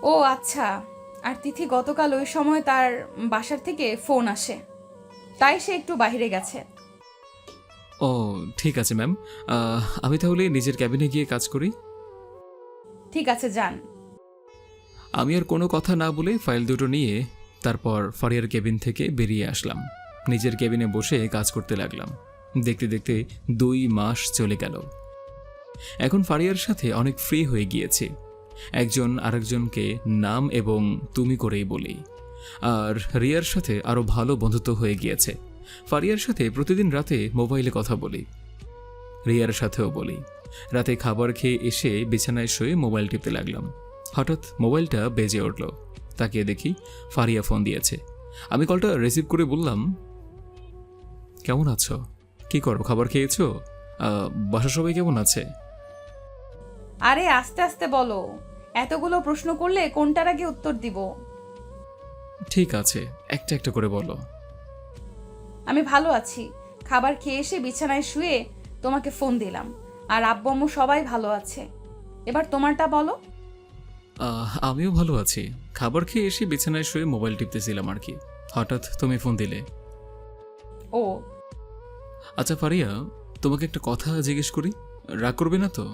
ও আচ্ছা। আর তিথি গতকাল ওই সময় তার বাসার থেকে ফোন আসে, তাই সে একটু বাইরে গেছে। ও ঠিক আছে ম্যাম। আমি তাহলে নিজের ক্যাবিনে গিয়ে কাজ করি। ঠিক আছে, যান। আমি আর কোনো কথা না বলে ফাইল দুটো নিয়ে তারপর ফারিয়ার কেবিন থেকে বেরিয়ে আসলাম। নিজের কেবিনে বসে কাজ করতে লাগলাম। দেখতে দেখতে 2 মাস চলে গেল। এখন ফারিয়ার সাথে অনেক ফ্রি হয়ে গিয়েছি। একজন আরেকজনকে নাম এবং তুমি করেই বলি। আর রিয়ার সাথে আরও ভালো বন্ধুত্ব হয়ে গিয়েছে। ফারিয়ার সাথে প্রতিদিন রাতে মোবাইলে কথা বলি, রিয়ার সাথেও বলি। রাতে খাবার খেয়ে এসে বিছানায় শুয়ে মোবাইল টিপতে লাগলাম। হঠাৎ মোবাইলটা বেজে উঠল। তাকিয়ে দেখি ফারিয়া ফোন দিয়েছে। আমি কলটা রিসিভ করে বললাম, কেমন আছো? কি করো? খাবার খেয়েছো? বাসা সবাই কেমন আছে? আরে আস্তে আস্তে বলো, এতগুলো প্রশ্ন করলে কোনটার আগে উত্তর দিব? ঠিক আছে, একটা একটা করে বলো। আমি ভালো আছি। খাবার খেয়ে এসে বিছানায় শুয়ে তোমাকে ফোন দিলাম। আর আব্বু আম্মু সবাই ভালো আছে। এবার তোমারটা বলো। আমিও ভালো আছি। খাবার খেয়ে এসে বিছানায় শুয়ে মোবাইল টিপতেছিলাম আর কি। হঠাৎ তুমি ফোন দিলে। ও, আচ্ছা ফারিয়া, তোমাকে একটা কথা জিজ্ঞেস করি, রাগ করবে না তো?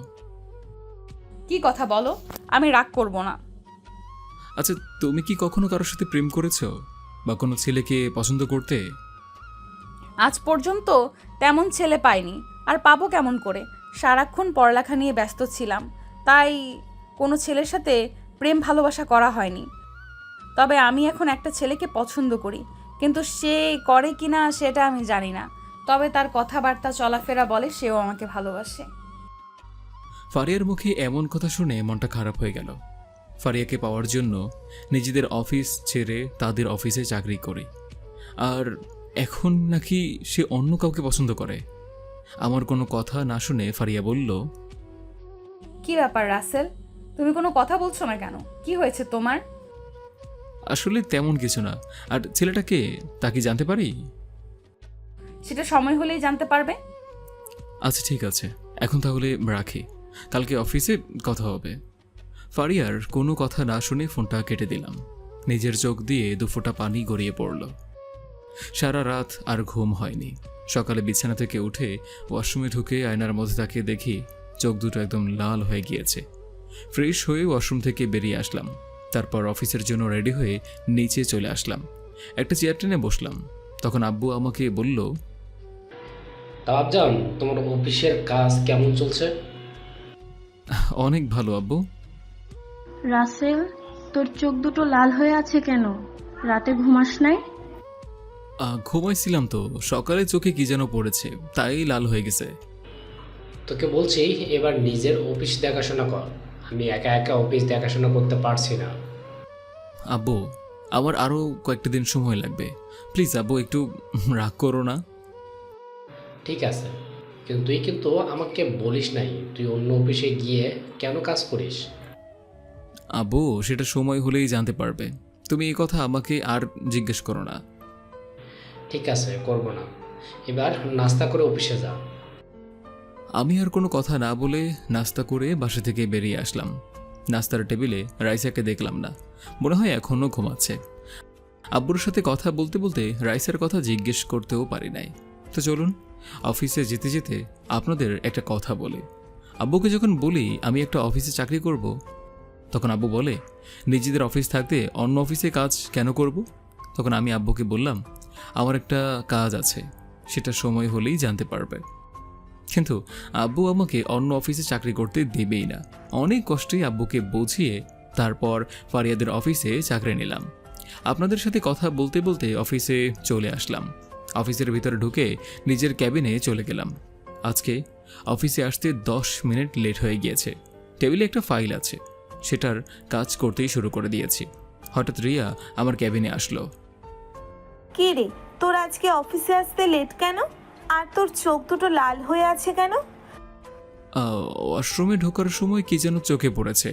কি কথা বলো, আমি রাগ করব না। আচ্ছা, তুমি কি কখনো কারোর সাথে প্রেম করেছো বা কোনো ছেলেকে পছন্দ করতে? আজ পর্যন্ত তেমন ছেলে পাইনি, আর পাবো কেমন করে? সারাক্ষণ পড়ালেখা নিয়ে ব্যস্ত ছিলাম, তাই কোনো ছেলের সাথে প্রেম ভালোবাসা করা হয়নি। তবে আমি এখন একটা ছেলেকে পছন্দ করি, কিন্তু সে করে কিনা সেটা আমি জানি না। তবে তার কথাবার্তা চলাফেরা বলে সেও আমাকে ভালোবাসে। ফারিয়ার মুখে এমন কথা শুনে মনটা খারাপ হয়ে গেল। ফারিয়াকে পাওয়ার জন্য নিজেদের অফিস ছেড়ে তাদের অফিসে চাকরি করি, আর এখন নাকি সে অন্য কাউকে পছন্দ করে। আমার কোনো কথা না শুনে ফারিয়া বলল, কি ব্যাপার রাসেল, তুমি কোনো কথা বলছো না কেন? কি হয়েছে তোমার? আসলে তেমন কিছু না। আর ছেলেটাকে তা কি জানতে পারি? সেটা সময় হলেই জানতে পারবে। আচ্ছা ঠিক আছে, এখন তাহলে রাখি, কালকে অফিসে কথা হবে। ফারিয়ার কোনো কথা না শুনে ফোনটা কেটে দিলাম। নিজের চোখ দিয়ে 2 ফোঁটা পানি গড়িয়ে পড়ল। সারা রাত আর ঘুম হয়নি। সকালে বিছানা থেকে উঠে ওয়াশরুমে ঢুকে আয়নার মধ্যে তাকিয়ে দেখি চোখ দুটো একদম লাল হয়ে গিয়েছে। ফ্রেশ হয়ে ওয়াশরুম থেকে বেরিয়ে আসলাম। তারপর অফিসের জন্য রেডি হয়ে নিচে চলে আসলাম। একটা চেয়ার টেনে বসলাম। তখন আব্বু আমাকে বলল, তাওয়াবজান, তোমার অফিসের কাজ কেমন চলছে? অনেক ভালো আব্বু। রাসেল, তোর চোখ দুটো লাল হয়ে আছে কেন? রাতে ঘুমাস নাই? ঘুমাইছিলাম তো, সকালে চোখে কি যেন পড়েছে, তাই লাল হয়ে গেছে। তোকে বলছি এবার নিজের অফিস দেখাশোনা কর। আমি একা একা অফিস দেখাশোনা করতে পারছি না। আব্বু, আমার আরও কয়েকটা দিন সময় লাগবে। প্লিজ আব্বু, একটু রাগ করো না। ঠিক আছে, কিন্তু তুই কিন্তু আমাকে বলিস নাই তুই অন্য অফিসে গিয়ে কেন কাজ করিস। আব্বু, সেটা সময় হলেই জানতে পারবে। তুমি এই কথা আমাকে আর জিজ্ঞেস করো না। ঠিক আছে, করব না। এবার নাস্তা করে অফিসে যা। আমি আর কোনো কথা না বলে নাস্তা করে বাসা থেকে বেরিয়ে আসলাম। নাস্তার টেবিলে রাইসাকে দেখলাম না, মনে হয় এখনও ঘুমাচ্ছে। আব্বুর সাথে কথা বলতে বলতে রাইসার কথা জিজ্ঞেস করতেও পারি নাই। তো চলুন, অফিসে যেতে যেতে আপনাদের একটা কথা বলি। আব্বুকে যখন বলি আমি একটা অফিসে চাকরি করব, তখন আব্বু বলে, নিজেদের অফিস থাকতে অন্য অফিসে কাজ কেন করব? তখন আমি আব্বুকে বললাম, আমার একটা কাজ আছে, সেটা সময় হলেই জানতে পারবে। কিন্তু আব্বু আমাকে অন্য অফিসে চাকরি করতে দেবেই না। অনেক কষ্টে আব্বুকে বুঝিয়ে তারপর ফারিয়াদের অফিসে চাকরি নিলাম। আপনাদের সাথে কথা বলতে বলতে অফিসে চলে আসলাম। অফিসের ভিতরে ঢুকে নিজের ক্যাবিনে চলে গেলাম। আজকে অফিসে আসতে 10 মিনিট লেট হয়ে গিয়েছে। টেবিলে একটা ফাইল আছে, সেটার কাজ করতেই শুরু করে দিয়েছি। হঠাৎ রিয়া আমার ক্যাবিনে আসলো। কি রে, তোর আজকে অফিসে আসতে লেট কেন? আর তোর চোখ দুটো লাল হয়ে আছে কেন? ওয়াশরুমে ঢোকার সময় কি যেন চোখে পড়েছে,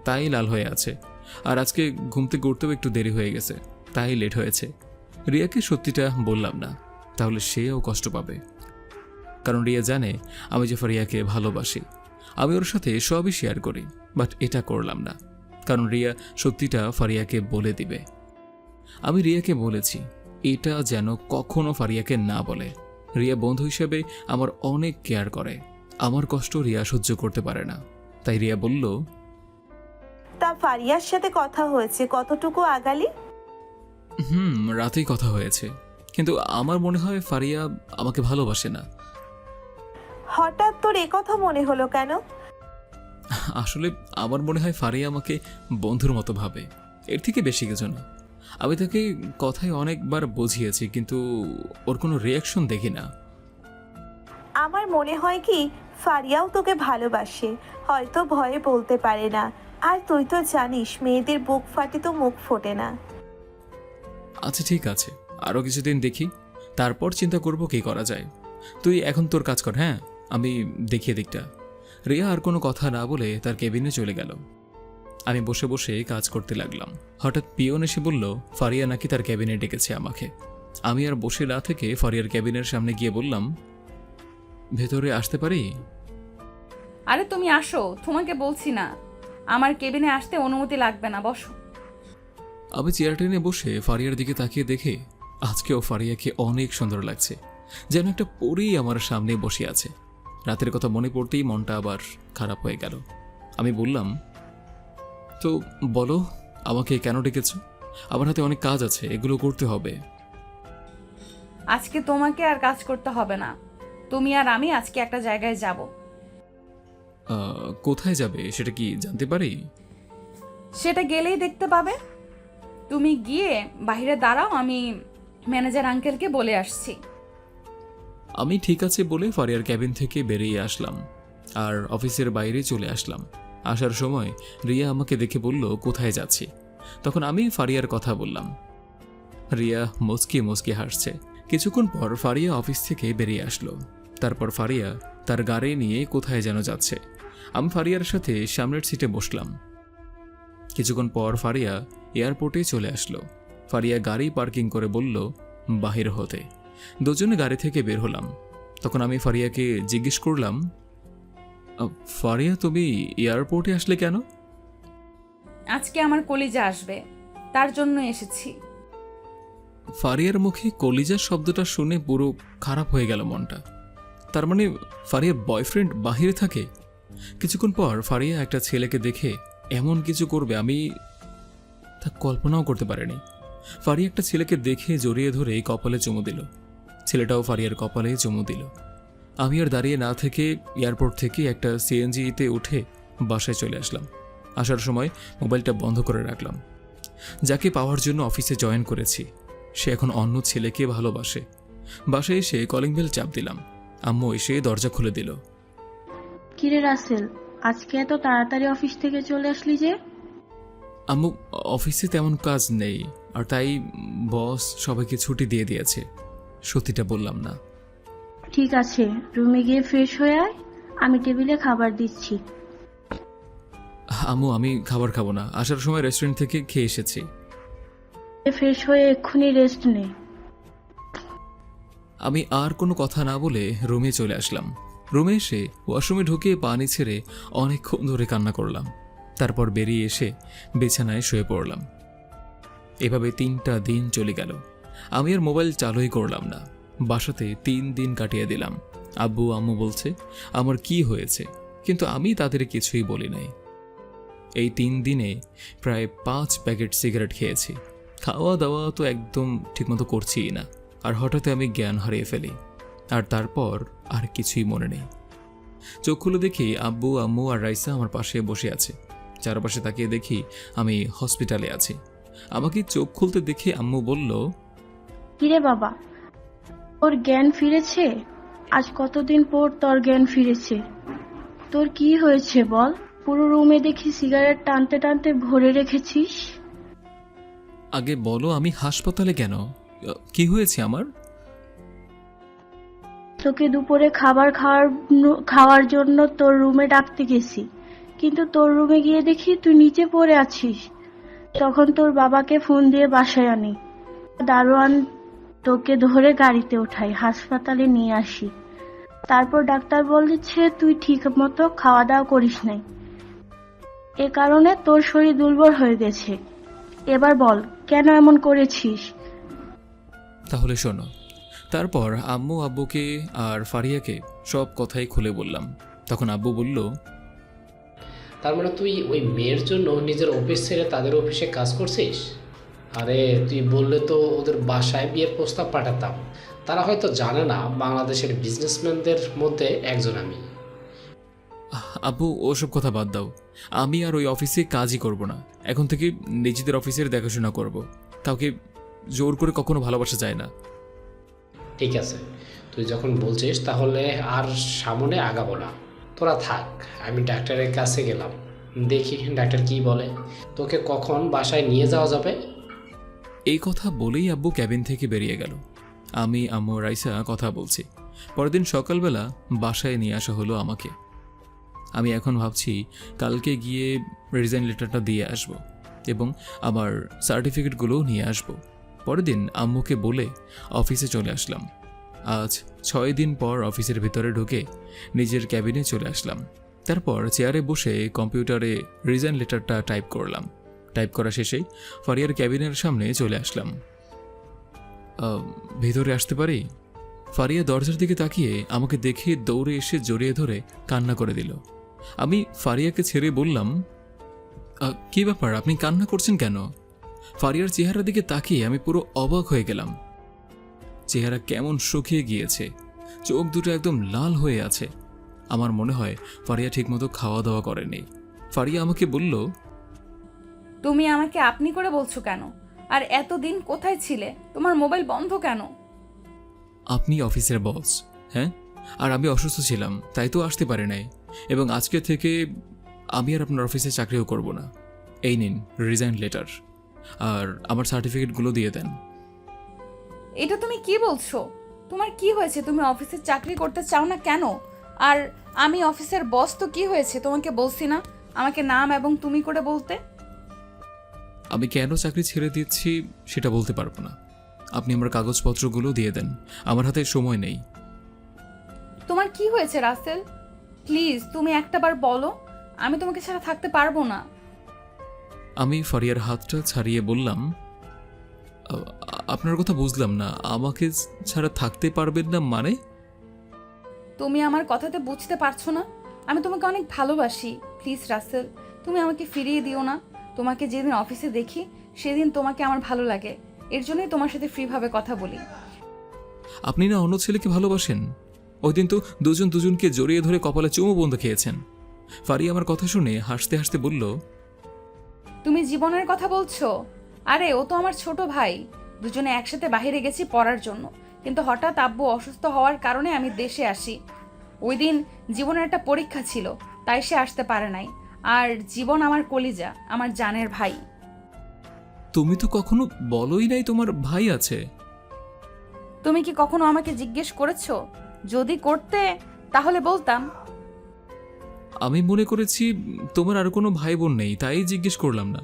তাই লাল হয়ে আছে। আর আজকে ঘুমতে ঘুরতেও একটু দেরি হয়ে গেছে, তাই লেট হয়েছে। রিয়াকে সত্যিটা বললাম না, তাহলে সেও কষ্ট পাবে। কারণ রিয়া জানে আমি যে ফারিয়াকে ভালোবাসি। আমি ওর সাথে সবই শেয়ার করি, বাট এটা করলাম না। কারণ রিয়া সত্যিটা ফারিয়াকে বলে দিবে। আমি রিয়াকে বলেছি এটা যেন কখনো ফারিয়াকে না বলে। রিয়া বন্ধু হিসেবে আমার অনেক কেয়ার করে, আমার কষ্ট রিয়া সহ্য করতে পারে না। তাই রিয়া বলল, তা ফারিয়ার সাথে কথা হয়েছে, কতটুকু আগালি? রাতেই কথা হয়েছে, কিন্তু আমার মনে হয় ফারিয়া আমাকে ভালোবাসে না। হঠাৎ তোর কথা মনে হলো কেন? আসলে আমার মনে হয় ফারিয়া আমাকে বন্ধুর মতো ভাবে, এর থেকে বেশি কিছু না। আমি তাকে কথায় অনেকবার বুঝিয়েছি, কিন্তু ওর কোনো রিয়াকশন দেখি না। আমার মনে হয় কি ফারিয়াও তোকে ভালোবাসে, হয়তো ভয়ে বলতে পারে না। আর তুই তো জানিস মেয়েদের বুক ফাটে তো মুখ ফোটে না। আচ্ছা ঠিক আছে, আরও কিছুদিন দেখি, তারপর চিন্তা করব কি করা যায়। তুই এখন তোর কাজ কর, হ্যাঁ, আমি দেখিয়ে দিকটা। রিয়া আর কোনো কথা না বলে তার কেবিনে চলে গেল। আমি বসে বসে কাজ করতে লাগলাম। হঠাৎ পিয়ন এসে বলল ফারিয়া নাকি তার ক্যাবিনে ডেকেছে আমাকে। আমি আর বসে না থেকে ফারিয়ার ক্যাবিনের সামনে গিয়ে বললাম, ভেতরে আসতে পারি? আরে তুমি আসো, তোমাকে বলছি না আমার কেবিনে আসতে অনুমতি লাগবে না, বসো। আমি চেয়ার টেনে বসে ফারিয়ার দিকে তাকিয়ে দেখে আজকেও ফারিয়াকে অনেক সুন্দর লাগছে, যেন একটা পরী আমার সামনে বসে আছে। রাতের কথা মনে পড়তেই মনটা আবার খারাপ হয়ে গেল। আমি বললাম, তো বলো আমাকে কেন ডেকেছ? আমার হাতে অনেক কাজ আছে, এগুলো করতে হবে। আজকে তোমাকে আর কাজ করতে হবে না, তুমি আর আমি আজকে একটা জায়গায় যাব। কোথায় যাবে সেটা কি জানতে পারি? সেটা গেলেই দেখতে পাবে। তুমি গিয়ে বাইরে দাঁড়াও, আমি ম্যানেজার আঙ্কেলকে বলে আসছি। আমি ঠিক আছে বলে ফারিয়ার ক্যাবিন থেকে বেরিয়ে আসলাম আর অফিসের বাইরে চলে আসলাম। আসার সময় রিয়া আমাকে দেখে বলল, কোথায় যাচ্ছি? তখন আমি ফারিয়ার কথা বললাম। রিয়া মুচকি মুচকি হাসছে। কিছুক্ষণ পর ফারিয়া অফিস থেকে বেরিয়ে আসলো। তারপর ফারিয়া তার গাড়ি নিয়ে কোথায় যেন যাচ্ছে। আমি ফারিয়ার সাথে সামনের সিটে বসলাম। কিছুক্ষণ পর ফারিয়া এয়ারপোর্টে চলে আসলো। ফারিয়া গাড়ি পার্কিং করে বলল বাহির হতে। দুজনে গাড়ি থেকে বের হলাম। তখন আমি ফারিয়াকে জিজ্ঞেস করলাম, ফারিয়া তুমি এয়ারপোর্টে আসলে কেন? আজকে আমার কলিজা আসবে, তার জন্য এসেছি। ফারিয়ার মুখে কলিজার শব্দটা শুনে পুরো খারাপ হয়ে গেল মনটা। তার মানে ফারিয়ার বয়ফ্রেন্ড বাহিরে থাকে? কিছুক্ষণ পর ফারিয়া একটা ছেলেকে দেখে এমন কিছু করবে আমি তা কল্পনাও করতে পারিনি। ফারিয়া একটা ছেলেকে দেখে জড়িয়ে ধরে কপালে চুমু দিল। ছেলেটাও ফারিয়ার কপালে চুমু দিল। আমি আর দাঁড়িয়ে না থেকে এয়ারপোর্ট থেকে একটা সিএনজিতে উঠে বাসায় চলে আসলাম। আসার সময় মোবাইলটা বন্ধ করে রাখলাম। যাকে পাওয়ার জন্য অফিসে জয়েন করেছি সে এখন অন্য ছেলেকে ভালোবাসে। বাসায় এসে কলিং বেল চাপ দিলাম। আম্মু এসে দরজা খুলে দিল। কিরে রাসেল, আজকে এত তাড়াতাড়ি অফিস থেকে চলে আসলি যে? আম্মু, অফিসে তেমন কাজ নেই আর তাই বস সবাইকে ছুটি দিয়ে দিয়েছে। সত্যিটা বললাম না। ঠিক আছে, রুমে গিয়ে ফ্রেশ হয়ে আয়, আমি টেবিলে খাবার দিচ্ছি। আম্মু, আমি খাবার খাবো না, আসার সময় রেস্টুরেন্ট থেকে খেয়ে এসেছি। ফ্রেশ হয়ে এক্ষুনি রেস্ট নে। আমি আর কোনো কথা না বলে রুমে চলে আসলাম। রুমে এসে ওয়াশরুমে ঢুকে পানি ছেড়ে অনেকক্ষণ ধরে কান্না করলাম। তারপর বেরিয়ে এসে বিছানায় শুয়ে পড়লাম। এভাবে 3টা দিন চলে গেল। আমি আর মোবাইল চালুই করলাম না। বাসাতে 3 দিন কাটিয়ে দিলাম। আব্বু আম্মু বলছে আমার কি হয়েছে, কিন্তু আমি তাদের কিছুই বলি নাই। এই 3 দিনে প্রায় 5 প্যাকেট সিগারেট খেয়েছি। খাওয়া দাওয়া তো একদম ঠিকমতো করছিই না। আর হঠাৎ আমি জ্ঞান হারিয়ে ফেলি। আর তারপর আর কিছুই মনে নেই। চোখ খুলে দেখি আব্বু আম্মু আর রাইসা আমার পাশে বসে আছে। চারপাশে তাকিয়ে দেখি আমি হসপিটালে আছি। আমাকে চোখ খুলতে দেখে আম্মু বলল, কিরে বাবা, তোর জ্ঞান ফিরেছে? আজ কতদিন পর তোর জ্ঞান ফিরেছে। তোর কি হয়েছে বল? পুরো রুমে দেখি সিগারেট টানতে টানতে ভরে রেখেছিস। আগে বলো আমি হাসপাতালে কেন? কি হয়েছে আমার? তোকে দুপুরে খাবার খাওয়ার জন্য তোর রুমে ডাকতে গেছি, কিন্তু তোর রুমে গিয়ে দেখি তুই নিচে পড়ে আছিস। তখন তোর বাবাকে ফোন দিয়ে বাসায় আনি। দারোয়ান তোকে ধরে গাড়িতে ওঠাই, হাসপাতালে নিয়ে আসি। তারপর ডাক্তার বলেছে তুই ঠিক মতো খাওয়া দাওয়া করিস নাই, এ কারণে তোর শরীর দুর্বল হয়ে গেছে। এবার বল কেন এমন করেছিস? তাহলে শোনো। তারপর আম্মু আব্বুকে আর ফারিয়াকে সব কথাই খুলে বললাম। তখন আব্বু বলল, তার মানে তুই ওই মেয়ের জন্য নিজের অফিস ছেড়ে তাদের অফিসে কাজ করছিস? আরে তুই বললে তো ওদের বাসায় বিয়ের প্রস্তাব পাঠাতাম। তারা হয়তো জানে না বাংলাদেশের বিজনেসম্যানদের মধ্যে একজন আমি। আব্বু ওসব কথা বাদ দাও। আমি আর ওই অফিসে কাজই করব না। এখন থেকে নিজেদের অফিসের দেখাশোনা করব। কাউকে জোর করে কখনো ভালোবাসা যায় না। ঠিক আছে, তুই যখন বলছিস তাহলে আর সামনে আগাবো না। তোরা থাক, আমি ডাক্তারের কাছে গেলাম, দেখি ডাক্তার কি বলে। তোকে কখন বাসায় নিয়ে যাওয়া যাবে? এই কথা বলেই আব্বু ক্যাবিন থেকে বেরিয়ে গেল। আমি আম্মু রাইসা কথা বলছি। পরের দিন সকালবেলা বাসায় নিয়ে আসা হলো আমাকে। আমি এখন ভাবছি কালকে গিয়ে রিজাইন লেটারটা দিয়ে আসব এবং আমার সার্টিফিকেটগুলোও নিয়ে আসব। পরের দিন আম্মুকে বলে অফিসে চলে আসলাম। আজ 6 দিন পর অফিসের ভিতরে ঢুকে নিজের ক্যাবিনে চলে আসলাম। তারপর চেয়ারে বসে কম্পিউটারে রিজাইন লেটারটা টাইপ করলাম। টাইপ করা শেষেই ফারিয়ার ক্যাবিনের সামনে চলে আসলাম। ভেতরে আসতে পারি? ফারিয়া দরজার দিকে তাকিয়ে আমাকে দেখে দৌড়ে এসে জড়িয়ে ধরে কান্না করে দিল। আমি ফারিয়াকে ছেড়ে বললাম, কি ব্যাপার, আপনি কান্না করছেন কেন? ফারিয়ার চেহারার দিকে তাকিয়ে আমি পুরো অবাক হয়ে গেলাম। চেহারা কেমন শুকিয়ে গিয়েছে, চোখ দুটো একদম লাল হয়ে আছে। আমার মনে হয় ফারিয়া ঠিকমতো খাওয়া দাওয়া করেনি। ফারিয়া আমাকে বলল, তুমি আমাকে আপনি করে বলছো কেন? আর এতদিন কোথায় ছিলে? তোমার মোবাইল বন্ধ কেন? আপনি অফিসের বস, হ্যাঁ? আর আমি অসুস্থ ছিলাম, তাই তো আসতে পারি নাই। এবং আজকে থেকে আমি আর আপনার অফিসে চাকরিও করব না। এই নিন রিজাইন লেটার, আর আমার সার্টিফিকেটগুলো দিয়ে দেন। এটা তুমি কি বলছো? তোমার কি হয়েছে? তুমি অফিসে চাকরি করতে চাও না কেন? আর আমি অফিসের বস তো কি হয়েছে? তোমাকে বলছি না আমাকে নাম এবং তুমি করে বলতে? আমি কেন চাকরি ছেড়ে দিচ্ছি সেটা বলতে পারবো না। আপনি আমার কাগজপত্রগুলো দিয়ে দেন, আমার হাতে সময় নেই। তোমার কি হয়েছে রাসেল? প্লিজ তুমি একটাবার বলো, আমি তোমাকে ছাড়া থাকতে পারবো না। আমি ফারিয়ার হাতটা ছাড়িয়ে বললাম, আপনার কথা বুঝলাম না, আমাকে ছাড়া থাকতে পারবেন না মানে? তুমি আমার কথাতে বুঝতে পারছো না? আমি তোমাকে অনেক ভালোবাসি। প্লিজ রাসেল, তুমি আমাকে ফিরিয়ে দিও না। তোমাকে যেদিন অফিসে দেখি সেদিন তোমাকে আমার ভালো লাগে, এর জন্যই তোমার সাথে ফ্রিভাবে কথা বলি। আপনি না অন্য ছেলেকে ভালোবাসেন? ওই দিন তো দুজনকে জড়িয়ে ধরে কপালে চুমু বন্ধ খেয়েছেন। ফারিয়া আমার কথা শুনে হাসতে হাসতে বলল, তুমি জীবনের কথা বলছো? আরে ও তো আমার ছোট ভাই। দুজনে একসাথে বাইরে গেছি পড়ার জন্য, কিন্তু হঠাৎ আব্বু অসুস্থ হওয়ার কারণে আমি দেশে আসি। ওই দিন জীবনের একটা পরীক্ষা ছিল, তাই সে আসতে পারে নাই। আর জীবন আমার কলিজা, আমার জানের ভাই। তুমি তো কখনো বলোই নাই তোমার ভাই আছে। তুমি কি কখনো আমাকে জিজ্ঞেস করেছো? যদি করতে তাহলে বলতাম। আমি মনে করেছি তোমার আর কোনো ভাই বোন নেই, তাই জিজ্ঞেস করলাম না।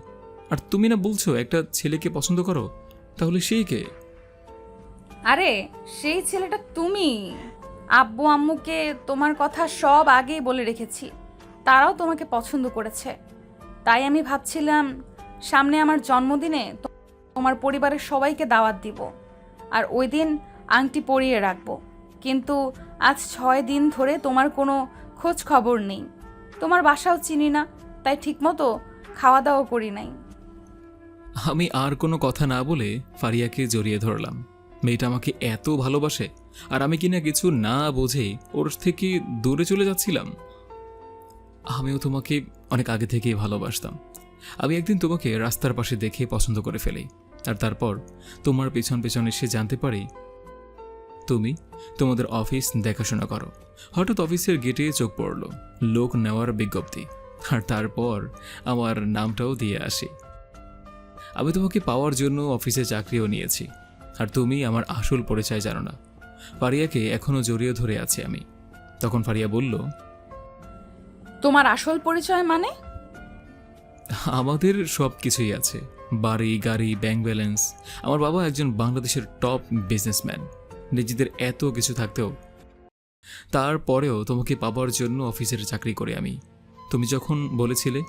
আর তুমি না বলছো একটা ছেলেকে পছন্দ করো, তাহলে সেই কে? আরে সেই ছেলেটা তুমি। আব্বু আম্মুকে তোমার কথা সব আগেই বলে রেখেছি, তারাও তোমাকে পছন্দ করেছে। তাই আমি ভাবছিলাম সামনে আমার জন্মদিনে তোমার পরিবারের সবাইকে দাওয়াত দিব, আর ওই দিন আংটি পরিয়ে রাখবো। কিন্তু আজ 6 দিন ধরে তোমার কোনো খোঁজ খবর নেই। তোমার বাসাও চিনি না, তাই ঠিকমতো খাওয়া দাওয়া করি নাই। আমি আর কোনো কথা না বলে ফারিয়াকে জড়িয়ে ধরলাম। মেয়েটা আমাকে এত ভালোবাসে, আর আমি কিনা কিছু না বুঝে ওর থেকে দূরে চলে যাচ্ছিলাম। আমিও তোমাকে অনেক আগে থেকেই ভালোবাসতাম। আমি একদিন তোমাকে রাস্তার পাশে দেখে পছন্দ করে ফেলি, আর তারপর তোমার পেছন পেছন এসে জানতে পারি তুমি তোমাদের অফিস দেখাশোনা করো। হঠাৎ অফিসের গেটে চোখ পড়ল লোক নেওয়ার বিজ্ঞপ্তি, আর তারপর আমার নামটাও দিয়ে আসি। আমি তোমাকে পাওয়ার জন্য অফিসে চাকরিও নিয়েছি, আর তুমি আমার আসল পরিচয় জানো না। ফারিয়াকে এখনো জড়িয়ে ধরে আছি আমি। তখন ফারিয়া বলল, তোমার আসল পরিচয় মানে? আমাদের সব কিছুই আছে, বাড়ি গাড়ি ব্যাংক ব্যালেন্স। আমার বাবা একজন বাংলাদেশের টপ বিজনেসম্যান। নিজেদের এত কিছু থাকতেও তারপরেও তোমাকে পাবার জন্য অফিসের চাকরি করি আমি। তুমি যখন বলেছিলে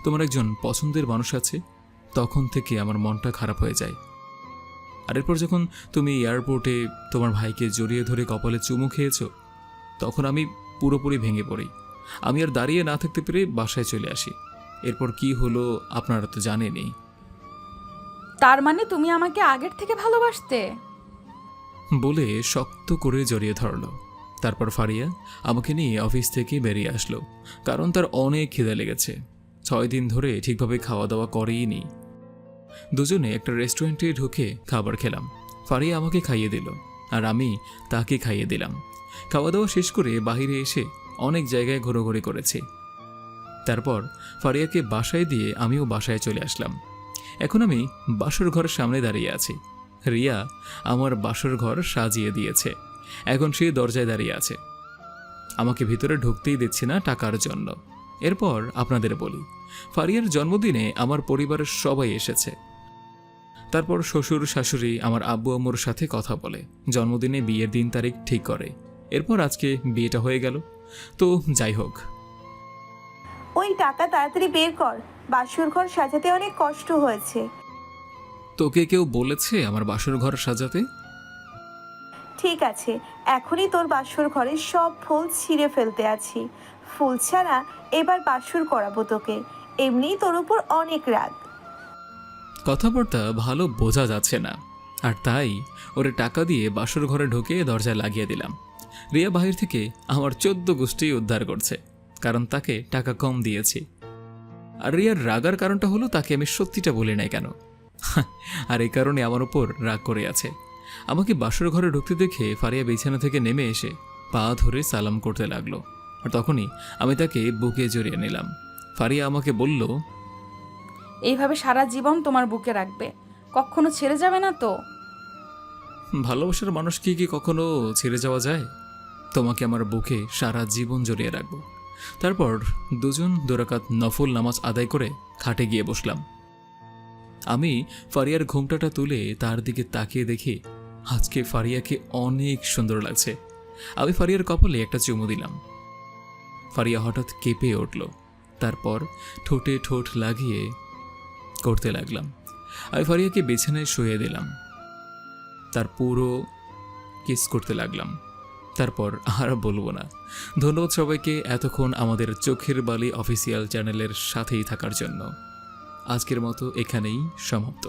তোমার একজন পছন্দের মানুষ আছে, তখন থেকে আমার মনটা খারাপ হয়ে যায়। আর এরপর যখন তুমি এয়ারপোর্টে তোমার ভাইকে জড়িয়ে ধরে কপালে চুমু খেয়েছ, তখন আমি পুরোপুরি ভেঙে পড়ি। আমি আর দাঁড়িয়ে না থাকতে পেরে বাসায় চলে আসি। এরপর কি হলো আপনারা তো জানেনই। তার মানে তুমি আমাকে আগের থেকে ভালোবাসতে? বলে শক্ত করে জড়িয়ে ধরল। তারপর ফারিয়া আমাকে নিয়ে অফিস থেকে বেরিয়ে আসলো, কারণ তার অনেক খিদে লেগেছে। 6 দিন ধরে ঠিকভাবে খাওয়া দাওয়া করেই নি। দুজনে একটা রেস্টুরেন্টে ঢুকে খাবার খেলাম। ফারিয়া আমাকে খাইয়ে দিল আর আমি তাকে খাইয়ে দিলাম। খাওয়া দাওয়া শেষ করে বাইরে এসে অনেক জায়গায় ঘোরাঘুরি করেছি। তারপর ফারিয়াকে বাসায় দিয়ে আমিও বাসায় চলে আসলাম। এখন আমি বাসর ঘরের সামনে দাঁড়িয়ে আছি। রিয়া আমার বাসর ঘর সাজিয়ে দিয়েছে। এখন সে দরজায় দাঁড়িয়ে আছে, আমাকে ভিতরে ঢুকতেই দিচ্ছে না টাকার জন্য। এরপর আপনাদের বলি, ফারিয়ার জন্মদিনে আমার পরিবারের সবাই এসেছে। তারপর শ্বশুর শাশুড়ি আমার আব্বু আম্মুর সাথে কথা বলে জন্মদিনে বিয়ের দিন তারিখ ঠিক করে। এরপর আজকে বিয়েটা হয়ে গেল। তো যাই হোক, ওই টাকা তাড়াতাড়ি বের কর, বাসর ঘর সাজাতে অনেক কষ্ট হয়েছে। তোকে কেউ বলেছে আমার বাসর ঘর সাজাতে? ঠিক আছে, এখনই তোর বাসর ঘরের সব ফুল ছিঁড়ে ফেলতে আছি। ফুল ছাড়া এবার বাসর করাবো তোকে, এমনিই তোর উপর অনেক রাগ। কথাবার্তা ভালো বোঝা যাচ্ছে না, আর তাই ওরে টাকা দিয়ে বাসর ঘরে ঢুকে দরজায় লাগিয়ে দিলাম। রিয়া বাহির থেকে আমার 14 গোষ্ঠী উদ্ধার করছে, কারণ তাকে টাকা কম দিয়েছি। আর রিয়ার রাগার কারণটা হলো তাকে আমি সত্যিটা বলি নাই কেন, আর এই কারণে আমার উপর রাগ করে আছে। আমাকে বাসর ঘরে ঢুকতে দেখে ফারিয়া বিছানা থেকে নেমে এসে পা ধরে সালাম করতে লাগলো। আর তখনই আমি তাকে বুকে জড়িয়ে নিলাম। ফারিয়া আমাকে বলল, এইভাবে সারা জীবন তোমার বুকে রাখবে, কখনো ছেড়ে যাবে না তো? ভালোবাসার মানুষকে কি কখনো ছেড়ে যাওয়া যায়? তোমাকে আমার বুকে সারা জীবন জড়িয়ে রাখবো। তারপর দুজন 2 রাকাত নফল নামাজ আদায় করে খাটে গিয়ে বসলাম। আমি ফারিয়ার ঘোমটাটা তুলে তার দিকে তাকিয়ে দেখি আজকে ফারিয়াকে অনেক সুন্দর লাগছে। আমি ফারিয়ার কপালে একটা চুমু দিলাম। ফারিয়া হঠাৎ কেঁপে উঠল। তারপর ঠোঁটে ঠোঁট লাগিয়ে করতে লাগলাম। আমি ফারিয়াকে বিছানায় শুয়ে দিলাম, তার পুরো কিস করতে লাগলাম। তারপর আর বলবো না। ধন্যবাদ সবাইকে এতক্ষণ আমাদের চোখের বালি অফিসিয়াল চ্যানেলের সাথেই থাকার জন্য। আজকের মতো এখানেই সমাপ্ত।